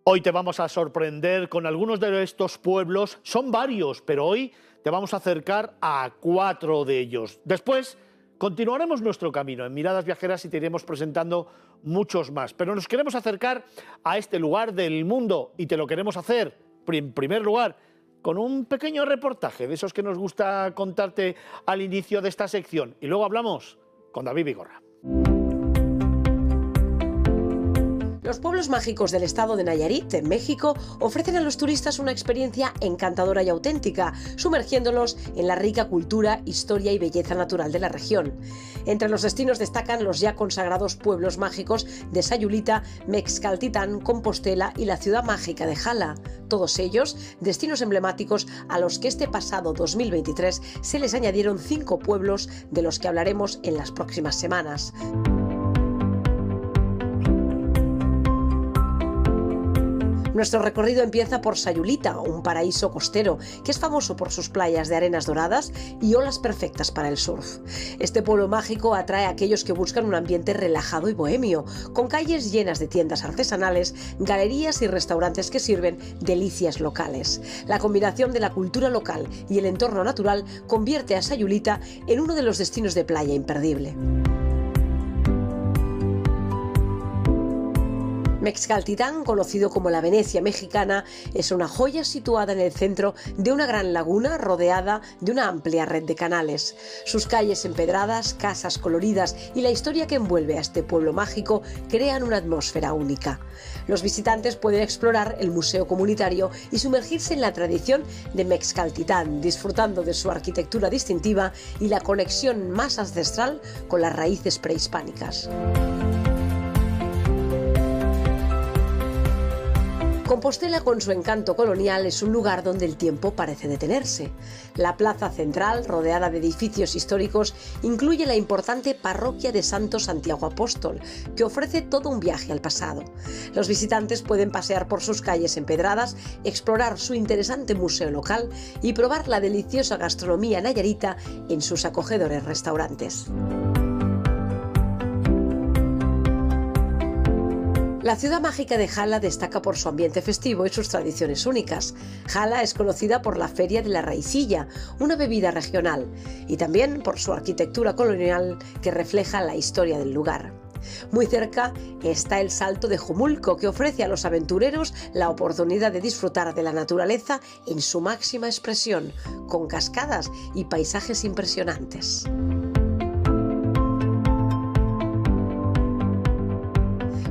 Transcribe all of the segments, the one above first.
Hoy te vamos a sorprender con algunos de estos pueblos. Son varios, pero hoy te vamos a acercar a 4 de ellos. Después continuaremos nuestro camino en Miradas Viajeras y te iremos presentando muchos más. Pero nos queremos acercar a este lugar del mundo y te lo queremos hacer, en primer lugar, con un pequeño reportaje de esos que nos gusta contarte al inicio de esta sección. Y luego hablamos con David Vigorra. Los pueblos mágicos del estado de Nayarit, en México, ofrecen a los turistas una experiencia encantadora y auténtica, sumergiéndolos en la rica cultura, historia y belleza natural de la región. Entre los destinos destacan los ya consagrados pueblos mágicos de Sayulita, Mexcaltitán, Compostela y la ciudad mágica de Jala. Todos ellos, destinos emblemáticos a los que este pasado 2023 se les añadieron 5 pueblos de los que hablaremos en las próximas semanas. Nuestro recorrido empieza por Sayulita, un paraíso costero que es famoso por sus playas de arenas doradas y olas perfectas para el surf. Este pueblo mágico atrae a aquellos que buscan un ambiente relajado y bohemio, con calles llenas de tiendas artesanales, galerías y restaurantes que sirven delicias locales. La combinación de la cultura local y el entorno natural convierte a Sayulita en uno de los destinos de playa imperdible. Mexcaltitán, conocido como la Venecia mexicana, es una joya situada en el centro de una gran laguna rodeada de una amplia red de canales. Sus calles empedradas, casas coloridas y la historia que envuelve a este pueblo mágico crean una atmósfera única. Los visitantes pueden explorar el museo comunitario y sumergirse en la tradición de Mexcaltitán, disfrutando de su arquitectura distintiva y la conexión más ancestral con las raíces prehispánicas. Compostela, con su encanto colonial, es un lugar donde el tiempo parece detenerse. La plaza central, rodeada de edificios históricos, incluye la importante parroquia de Santo Santiago Apóstol, que ofrece todo un viaje al pasado. Los visitantes pueden pasear por sus calles empedradas, explorar su interesante museo local y probar la deliciosa gastronomía nayarita en sus acogedores restaurantes. La ciudad mágica de Jala destaca por su ambiente festivo y sus tradiciones únicas. Jala es conocida por la Feria de la Raicilla, una bebida regional, y también por su arquitectura colonial que refleja la historia del lugar. Muy cerca está el Salto de Jumulco, que ofrece a los aventureros la oportunidad de disfrutar de la naturaleza en su máxima expresión, con cascadas y paisajes impresionantes.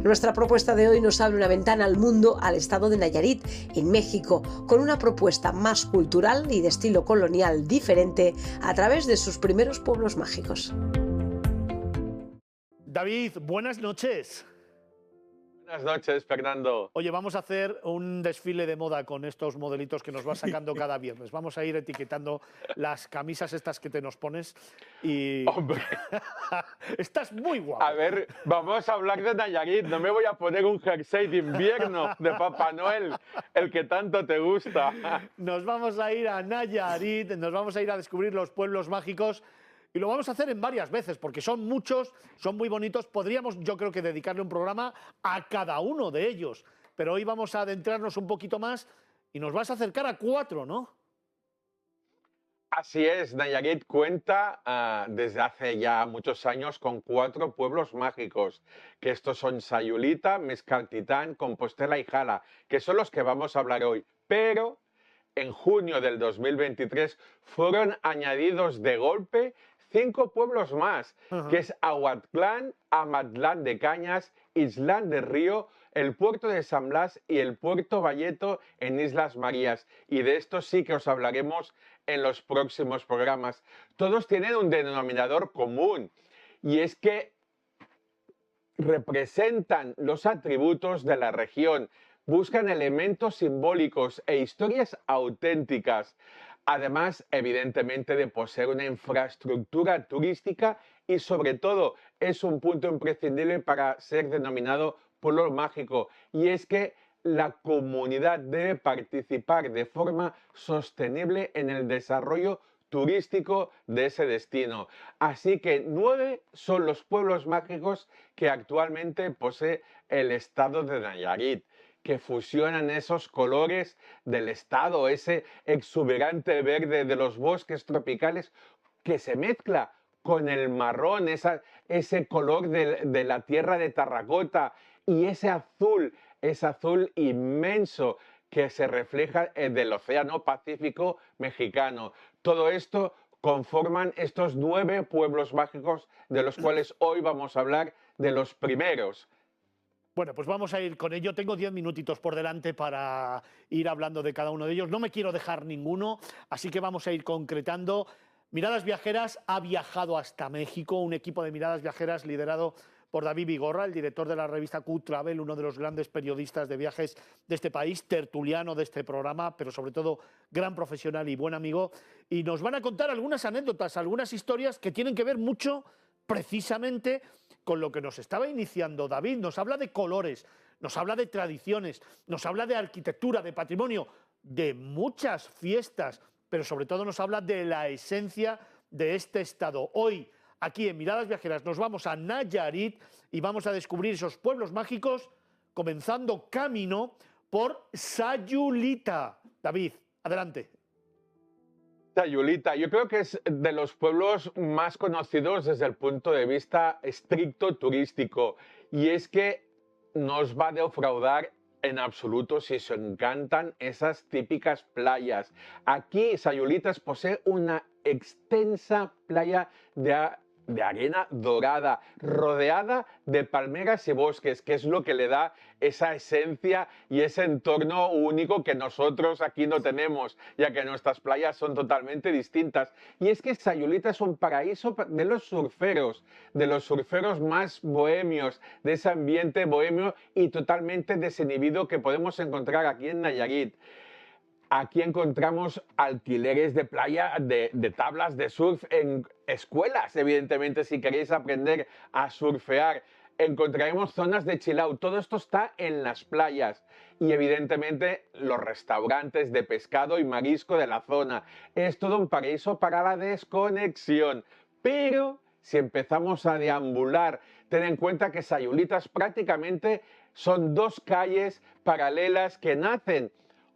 Nuestra propuesta de hoy nos abre una ventana al mundo, al estado de Nayarit, en México, con una propuesta más cultural y de estilo colonial diferente a través de sus primeros pueblos mágicos. David, buenas noches. Buenas noches, Fernando. Oye, vamos a hacer un desfile de moda con estos modelitos que nos vas sacando cada viernes. Vamos a ir etiquetando las camisas estas que te nos pones y... Hombre. Estás muy guapo. A ver, vamos a hablar de Nayarit. No me voy a poner un jersey de invierno de Papá Noel, el que tanto te gusta. Nos vamos a ir a Nayarit, nos vamos a ir a descubrir los pueblos mágicos. Y lo vamos a hacer en varias veces, porque son muchos, son muy bonitos. Podríamos, yo creo que dedicarle un programa a cada uno de ellos. Pero hoy vamos a adentrarnos un poquito más y nos vas a acercar a 4, ¿no? Así es, Nayarit cuenta desde hace ya muchos años con 4 pueblos mágicos, que estos son Sayulita, Mexcaltitán, Compostela y Jala, que son los que vamos a hablar hoy. Pero en junio del 2023 fueron añadidos de golpe 5 pueblos más, que es Ahuatlán, Amatlán de Cañas, Islán de Río, el puerto de San Blas y el puerto Valleto en Islas Marías. Y de esto sí que os hablaremos en los próximos programas. Todos tienen un denominador común, y es que representan los atributos de la región, buscan elementos simbólicos e historias auténticas. Además, evidentemente, de poseer una infraestructura turística y, sobre todo, es un punto imprescindible para ser denominado pueblo mágico. Y es que la comunidad debe participar de forma sostenible en el desarrollo turístico de ese destino. Así que 9 son los pueblos mágicos que actualmente posee el estado de Nayarit. que fusionan esos colores del estado, ese exuberante verde de los bosques tropicales que se mezcla con el marrón, ese color de la tierra de terracota y ese azul inmenso que se refleja del Océano Pacífico mexicano. Todo esto conforman estos 9 pueblos mágicos de los cuales hoy vamos a hablar de los primeros. Bueno, pues vamos a ir con ello. Tengo 10 minutitos por delante para ir hablando de cada uno de ellos. No me quiero dejar ninguno, así que vamos a ir concretando. Miradas Viajeras ha viajado hasta México, un equipo de Miradas Viajeras liderado por David Vigorra, el director de la revista Q-Travel, uno de los grandes periodistas de viajes de este país, tertuliano de este programa, pero sobre todo gran profesional y buen amigo. Y nos van a contar algunas anécdotas, algunas historias que tienen que ver mucho precisamente con lo que nos estaba iniciando David. Nos habla de colores, nos habla de tradiciones, nos habla de arquitectura, de patrimonio, de muchas fiestas, pero sobre todo nos habla de la esencia de este estado. Hoy, aquí en Miradas Viajeras, nos vamos a Nayarit y vamos a descubrir esos pueblos mágicos, comenzando camino por Sayulita. David, adelante. Sayulita, yo creo que es de los pueblos más conocidos desde el punto de vista estricto turístico. Y es que nos va a defraudar en absoluto si os encantan esas típicas playas. Aquí Sayulitas posee una extensa playa de arena dorada, rodeada de palmeras y bosques, que es lo que le da esa esencia y ese entorno único que nosotros aquí no tenemos, ya que nuestras playas son totalmente distintas. Y es que Sayulita es un paraíso de los surferos más bohemios, de ese ambiente bohemio y totalmente desinhibido que podemos encontrar aquí en Nayarit. Aquí encontramos alquileres de playa, de tablas de surf en escuelas, evidentemente, si queréis aprender a surfear. Encontraremos zonas de chill out. Todo esto está en las playas. Y evidentemente los restaurantes de pescado y marisco de la zona. Es todo un paraíso para la desconexión. Pero si empezamos a deambular, ten en cuenta que Sayulitas prácticamente son 2 calles paralelas que nacen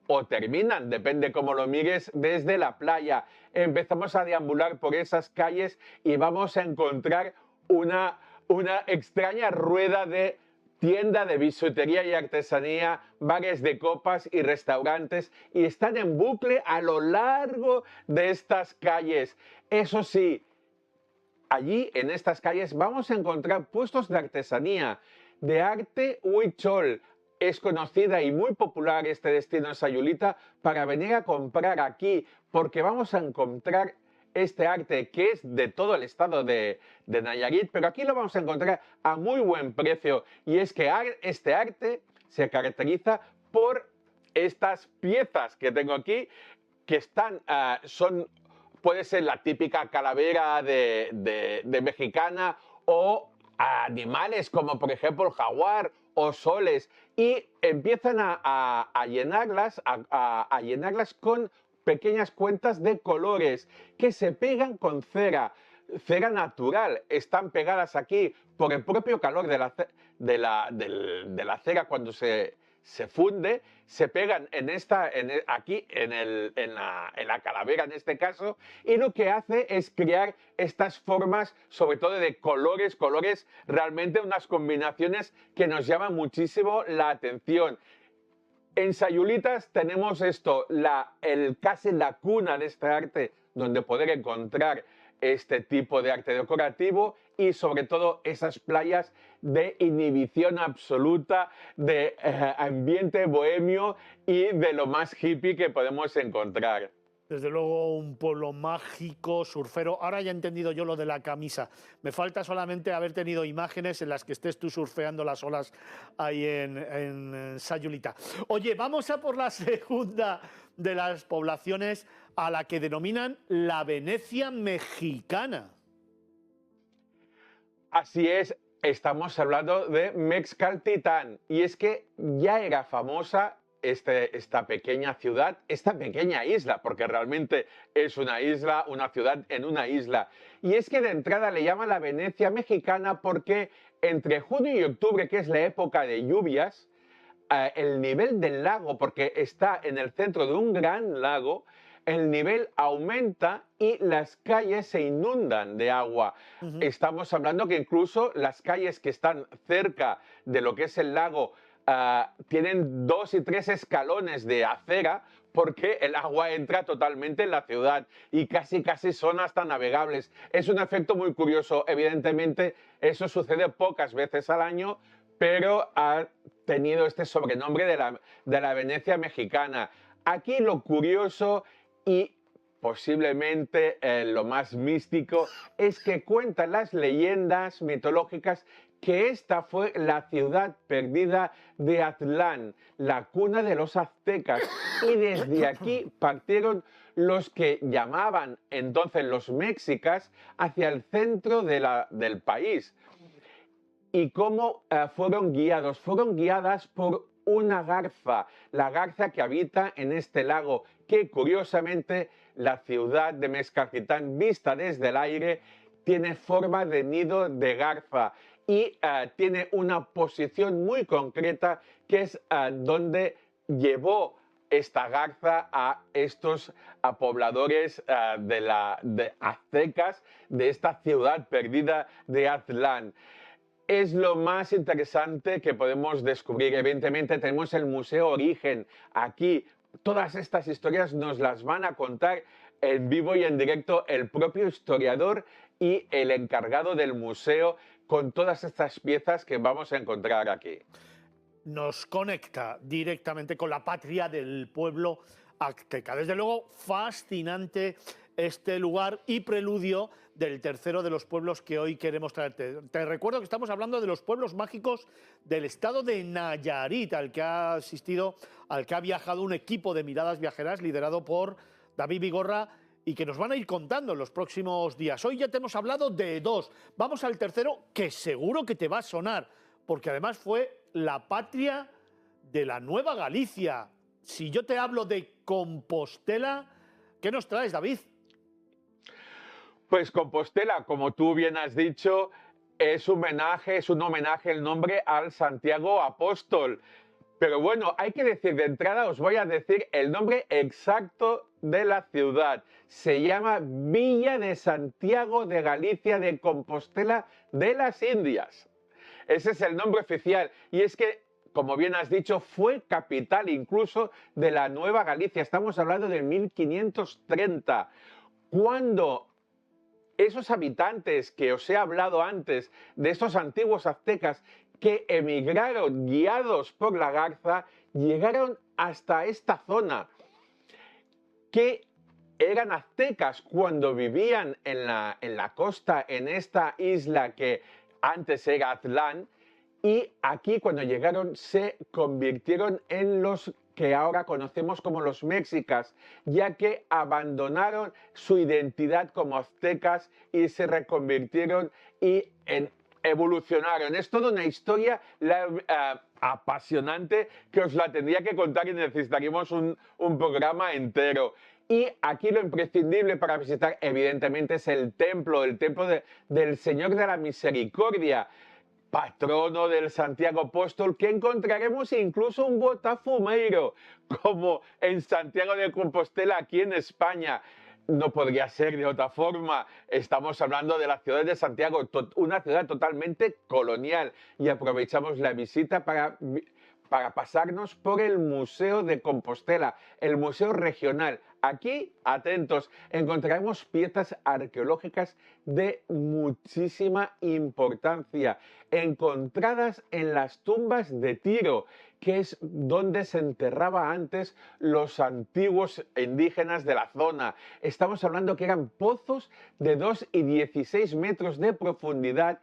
o terminan, depende cómo lo mires, desde la playa. Empezamos a deambular por esas calles y vamos a encontrar una extraña rueda de tienda de bisutería y artesanía, bares de copas y restaurantes, y están en bucle a lo largo de estas calles. Eso sí, allí en estas calles vamos a encontrar puestos de artesanía, de arte huichol. Es conocida y muy popular este destino en Sayulita para venir a comprar aquí, porque vamos a encontrar este arte que es de todo el estado de Nayarit, pero aquí lo vamos a encontrar a muy buen precio. Y es que este arte se caracteriza por estas piezas que tengo aquí, que están, puede ser la típica calavera de mexicana o animales como por ejemplo el jaguar o soles, y empiezan a llenarlas, a llenarlas con pequeñas cuentas de colores que se pegan con cera natural. Están pegadas aquí por el propio calor de la cera cuando se funde, se pegan aquí en la calavera en este caso, y lo que hace es crear estas formas, sobre todo de colores realmente unas combinaciones que nos llaman muchísimo la atención. En Sayulitas tenemos esto, casi la cuna de este arte, donde poder encontrar este tipo de arte decorativo y sobre todo esas playas de inhibición absoluta, de ambiente bohemio y de lo más hippie que podemos encontrar. Desde luego un pueblo mágico, surfero. Ahora ya he entendido yo lo de la camisa. Me falta solamente haber tenido imágenes en las que estés tú surfeando las olas ahí en Sayulita. Oye, vamos a por la segunda de las poblaciones, a la que denominan la Venecia mexicana. Así es, estamos hablando de Mexcaltitán. Y es que ya era famosa esta pequeña ciudad, esta pequeña isla, porque realmente es una isla, una ciudad en una isla. Y es que de entrada le llaman la Venecia mexicana porque entre junio y octubre, que es la época de lluvias, el nivel del lago, porque está en el centro de un gran lago, el nivel aumenta y las calles se inundan de agua. Ujú. Estamos hablando que incluso las calles que están cerca de lo que es el lago tienen 2 y 3 escalones de acera porque el agua entra totalmente en la ciudad y casi son hasta navegables. Es un efecto muy curioso. Evidentemente, eso sucede pocas veces al año, pero ha tenido este sobrenombre de la Venecia mexicana. Aquí lo curioso y posiblemente lo más místico es que cuentan las leyendas mitológicas que esta fue la ciudad perdida de Aztlán, la cuna de los aztecas, y desde aquí partieron los que llamaban entonces los mexicas hacia el centro del país. ¿Y cómo fueron guiados? Fueron guiadas por una garza, la garza que habita en este lago, que curiosamente la ciudad de Mezcaltitán, vista desde el aire, tiene forma de nido de garza y tiene una posición muy concreta que es donde llevó esta garza a estos pobladores de aztecas de esta ciudad perdida de Aztlán. Es lo más interesante que podemos descubrir. Evidentemente tenemos el Museo Origen. Aquí todas estas historias nos las van a contar en vivo y en directo el propio historiador y el encargado del museo con todas estas piezas que vamos a encontrar aquí. Nos conecta directamente con la patria del pueblo azteca. Desde luego, fascinante este lugar y preludio del tercero de los pueblos que hoy queremos traerte. Te recuerdo que estamos hablando de los pueblos mágicos del estado de Nayarit, al que ha asistido, al que ha viajado un equipo de miradas viajeras liderado por David Vigorra y que nos van a ir contando en los próximos días. Hoy ya te hemos hablado de 2. Vamos al tercero, que seguro que te va a sonar, porque además fue la patria de la Nueva Galicia. Si yo te hablo de Compostela, ¿qué nos traes, David? Pues Compostela, como tú bien has dicho, es un homenaje el nombre al Santiago Apóstol. Pero bueno, hay que decir de entrada, os voy a decir el nombre exacto de la ciudad. Se llama Villa de Santiago de Galicia de Compostela de las Indias. Ese es el nombre oficial. Y es que, como bien has dicho, fue capital incluso de la Nueva Galicia. Estamos hablando de 1530, cuando esos habitantes que os he hablado antes, de estos antiguos aztecas que emigraron guiados por la garza, llegaron hasta esta zona, que eran aztecas cuando vivían en la costa, en esta isla que antes era Aztlán, y aquí cuando llegaron se convirtieron en los que ahora conocemos como los mexicas, ya que abandonaron su identidad como aztecas y se reconvirtieron y evolucionaron. Es toda una historia apasionante que os la tendría que contar y necesitaríamos un programa entero. Y aquí lo imprescindible para visitar, evidentemente, es el templo del Señor de la Misericordia, patrono del Santiago Apóstol, que encontraremos incluso un botafumeiro, como en Santiago de Compostela, aquí en España. No podría ser de otra forma. Estamos hablando de la ciudad de Santiago, una ciudad totalmente colonial, y aprovechamos la visita para pasarnos por el Museo de Compostela, el Museo Regional. Aquí, atentos, encontraremos piezas arqueológicas de muchísima importancia, encontradas en las tumbas de Tiro, que es donde se enterraba antes los antiguos indígenas de la zona. Estamos hablando que eran pozos de 2 y 16 metros de profundidad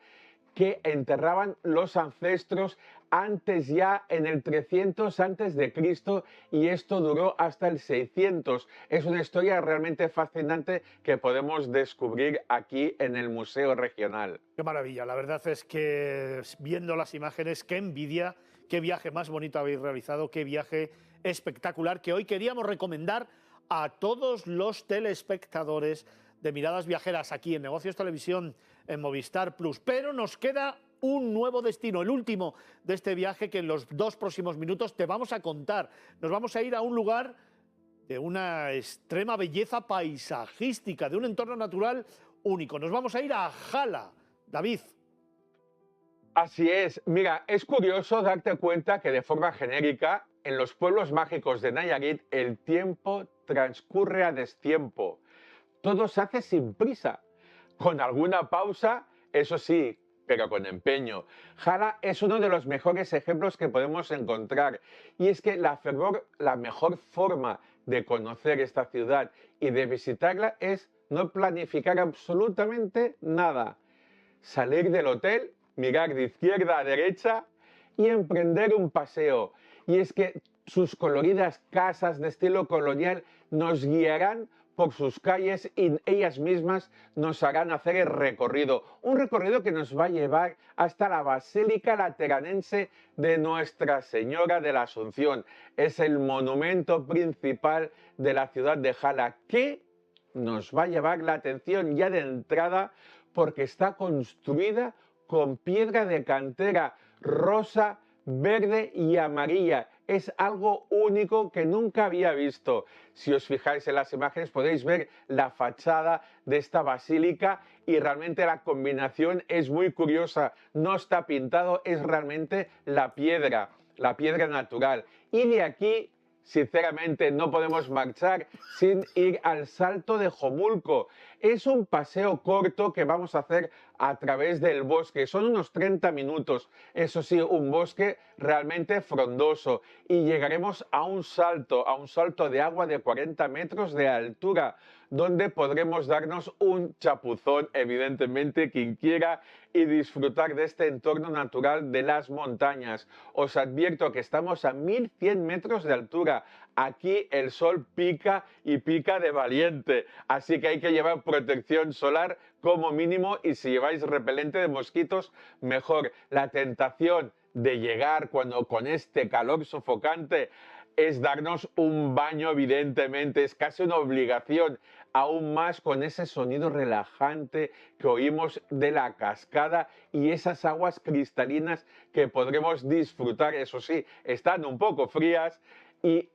que enterraban los ancestros antes ya en el 300 antes de Cristo, y esto duró hasta el 600. Es una historia realmente fascinante que podemos descubrir aquí en el Museo Regional. Qué maravilla, la verdad es que viendo las imágenes, qué envidia, qué viaje más bonito habéis realizado, qué viaje espectacular que hoy queríamos recomendar a todos los telespectadores de Miradas Viajeras aquí en Negocios Televisión, en Movistar Plus. Pero nos queda un nuevo destino, el último de este viaje que en los 2 próximos minutos te vamos a contar. Nos vamos a ir a un lugar de una extrema belleza paisajística, de un entorno natural único. Nos vamos a ir a Jala. David. Así es. Mira, es curioso darte cuenta que de forma genérica, en los pueblos mágicos de Nayarit, el tiempo transcurre a destiempo. Todo se hace sin prisa, con alguna pausa, eso sí, pero con empeño. Jala es uno de los mejores ejemplos que podemos encontrar. Y es que la mejor forma de conocer esta ciudad y de visitarla es no planificar absolutamente nada. Salir del hotel, mirar de izquierda a derecha y emprender un paseo. Y es que sus coloridas casas de estilo colonial nos guiarán por sus calles y ellas mismas nos harán hacer el recorrido. Un recorrido que nos va a llevar hasta la Basílica Lateranense de Nuestra Señora de la Asunción. Es el monumento principal de la ciudad de Jala, que nos va a llevar la atención ya de entrada porque está construida con piedra de cantera rosa, verde y amarilla. Es algo único que nunca había visto. Si os fijáis en las imágenes podéis ver la fachada de esta basílica y realmente la combinación es muy curiosa. No está pintado, es realmente la piedra natural. Y de aquí, sinceramente, no podemos marchar sin ir al Salto de Jomulco. Es un paseo corto que vamos a hacer a través del bosque. Son unos 30 minutos. Eso sí, un bosque realmente frondoso. Y llegaremos a un salto de agua de 40 metros de altura, donde podremos darnos un chapuzón, evidentemente, quien quiera, y disfrutar de este entorno natural de las montañas. Os advierto que estamos a 1100 metros de altura. Aquí el sol pica y pica de valiente, así que hay que llevar protección solar como mínimo y si lleváis repelente de mosquitos, mejor. La tentación de llegar con este calor sofocante es darnos un baño, evidentemente, es casi una obligación, aún más con ese sonido relajante que oímos de la cascada y esas aguas cristalinas que podremos disfrutar. Eso sí, están un poco frías y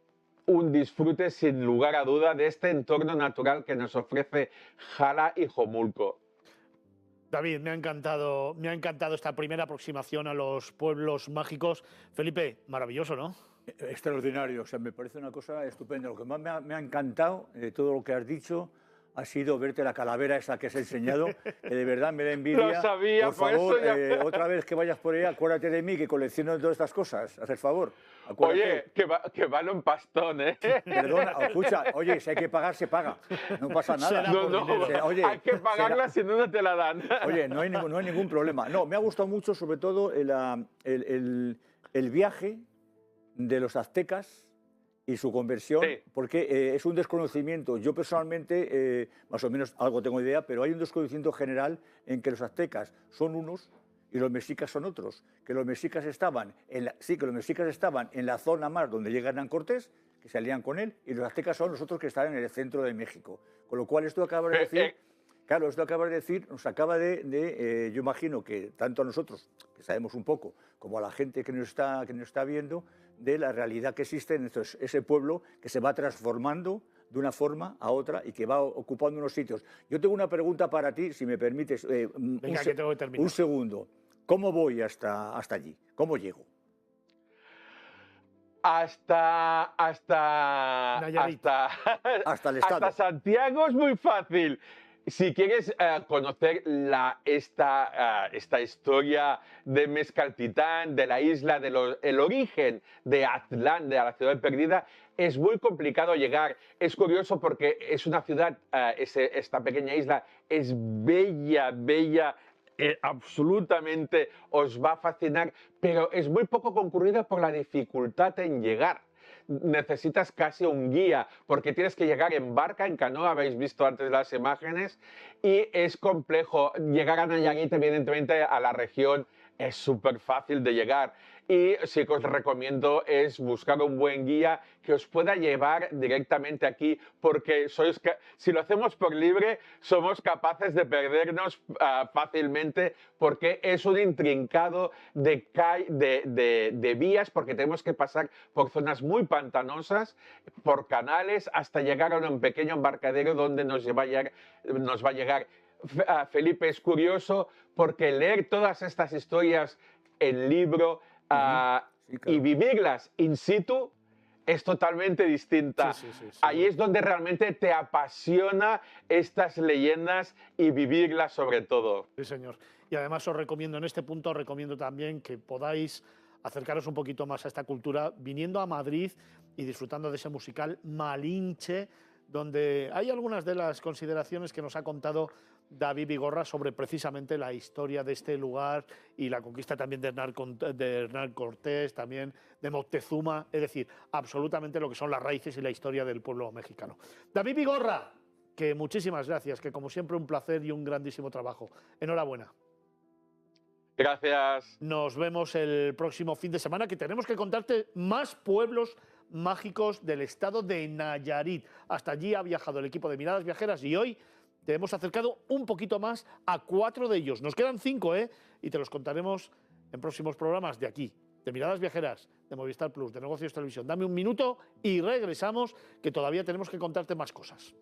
un disfrute sin lugar a duda de este entorno natural que nos ofrece Jala y Jomulco. David, me ha encantado esta primera aproximación a los pueblos mágicos. Felipe, maravilloso, ¿no? Extraordinario, o sea, me parece una cosa estupenda. Lo que más me ha encantado de todo lo que has dicho ha sido verte la calavera esa que has enseñado, que de verdad me da envidia. Lo sabía, por favor, eso ya... otra vez que vayas por ahí, acuérdate de mí, que colecciono todas estas cosas, haz el favor. Acuérdate. Oye, que vale un pastón, ¿eh? Perdona, escucha, oye, si hay que pagar, se paga, no pasa nada. Oye, hay que pagarla si no te la dan. Oye, no hay ningún problema. No, me ha gustado mucho, sobre todo, el viaje de los aztecas y su conversión, sí, porque es un desconocimiento. Yo personalmente, más o menos algo tengo idea, pero hay un desconocimiento general en que los aztecas son unos y los mexicas son otros. Que los mexicas estaban en la zona más donde llega Hernán Cortés, que se alían con él, y los aztecas son los otros que están en el centro de México. Con lo cual esto acaba de decir... Claro, esto acaba de decir, nos acaba yo imagino que tanto a nosotros, que sabemos un poco, como a la gente que nos está viendo, de la realidad que existe en ese pueblo que se va transformando de una forma a otra y que va ocupando unos sitios. Yo tengo una pregunta para ti, si me permites. Venga, que tengo que terminar. Un segundo. ¿Cómo voy hasta allí? ¿Cómo llego? Hasta el estado. Hasta Santiago es muy fácil. Si quieres conocer esta historia de Mezcaltitán, de la isla, el origen de Aztlán, de la ciudad perdida, es muy complicado llegar. Es curioso porque es una ciudad, esta pequeña isla es bella, bella, absolutamente os va a fascinar, pero es muy poco concurrida por la dificultad en llegar. Necesitas casi un guía, porque tienes que llegar en barca, en canoa, habéis visto antes las imágenes, y es complejo llegar a Nayarit, evidentemente, a la región es súper fácil de llegar. Y sí que os recomiendo es buscar un buen guía que os pueda llevar directamente aquí, porque si lo hacemos por libre, somos capaces de perdernos fácilmente, porque es un intrincado de vías, porque tenemos que pasar por zonas muy pantanosas, por canales, hasta llegar a un pequeño embarcadero donde nos va a llegar. Felipe, es curioso porque leer todas estas historias en libro Sí, claro. y vivirlas in situ es totalmente distinta. Sí, sí, sí, Ahí es donde realmente te apasiona estas leyendas y vivirlas sobre todo. Sí, señor. Y además os recomiendo, en este punto os recomiendo también que podáis acercaros un poquito más a esta cultura viniendo a Madrid y disfrutando de ese musical Malinche, donde hay algunas de las consideraciones que nos ha contado David Vigorra sobre precisamente la historia de este lugar y la conquista también de Hernán Cortés, también de Moctezuma, es decir, absolutamente lo que son las raíces y la historia del pueblo mexicano. David Vigorra, que muchísimas gracias, que como siempre un placer y un grandísimo trabajo. Enhorabuena. Gracias. Nos vemos el próximo fin de semana, que tenemos que contarte más pueblos mágicos del estado de Nayarit. Hasta allí ha viajado el equipo de Miradas Viajeras y hoy te hemos acercado un poquito más a 4 de ellos. Nos quedan 5, y te los contaremos en próximos programas de aquí, de Miradas Viajeras, de Movistar Plus, de Negocios Televisión. Dame un minuto y regresamos, que todavía tenemos que contarte más cosas.